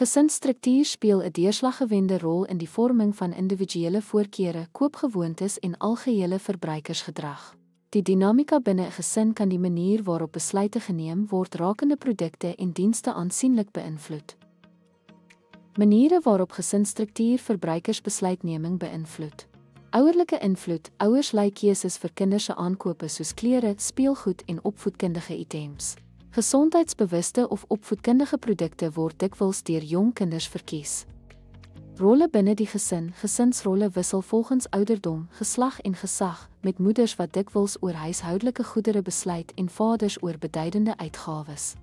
Gesinsstruktuur speel 'n deurslaggewende rol in die vorming van individuele voorkeure, koopgewoontes en algehele verbruikersgedrag. Die dinamika binne 'n gesin kan die manier waarop besluite geneem word rakende produkte en dienste aansienlik beïnvloed. Maniere waarop gesinsstruktuur verbruikersbesluitneming beïnvloed. Ouerlike invloed. Ouers lei keuses vir kinders se aankope soos klere, speelgoed en opvoedkundige items. Gesondheidsbewuste of opvoedkundige produkte word dikwels deur jong kinders verkies. Rolle binne die gesin. Gesinsrolle wissel volgens ouderdom, geslag en gesag, met moeders wat dikwels oor huishoudelike goedere besluit en vaders oor beduidende uitgawes.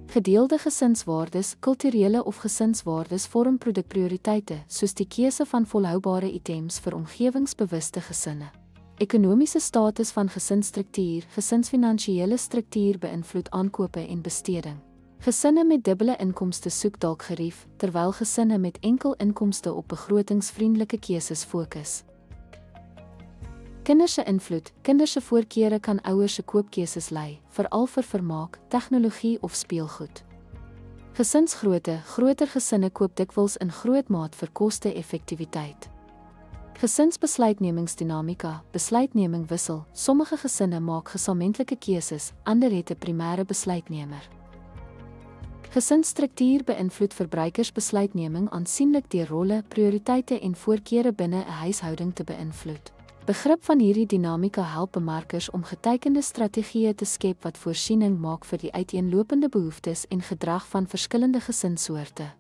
Gedeelde gesinswaardes. Kulturele of gesinswaardes vorm produkprioriteite, soos die keuse van volhoubare items vir omgewingsbewuste gesinne. Ekonomiese status van gesinsstruktuur. Gesinsfinansiële struktuur beïnvloed aankope en besteding. Gesinne met dubbele inkomste soek dalk gerief, terwyl gesinne met enkel inkomste op begrotingsvriendelike keuses fokus. Kinders se invloed. Kinders se voorkeure kan ouers se koopkeuses lei, veral vir vermaak, tegnologie of speelgoed. Gesinsgrootte. Groter gesinne koop dikwels in groot maat vir koste-effektiwiteit. Gesinsbesluitnemingsdinamika. Besluitneming wissel. Sommige gesinne maak gesamentlike keuses, ander het 'n primêre besluitnemer. Gesinsstruktuur beïnvloed verbruikersbesluitneming aansienlik deur rolle, prioriteite en voorkeure binne 'n huishouding te beïnvloed. Begrip van hierdie dinamika help bemarkers om geteikende strategieë te skep wat voorsiening maak vir die uiteenlopende behoeftes en gedrag van verskillende gesinssoorte.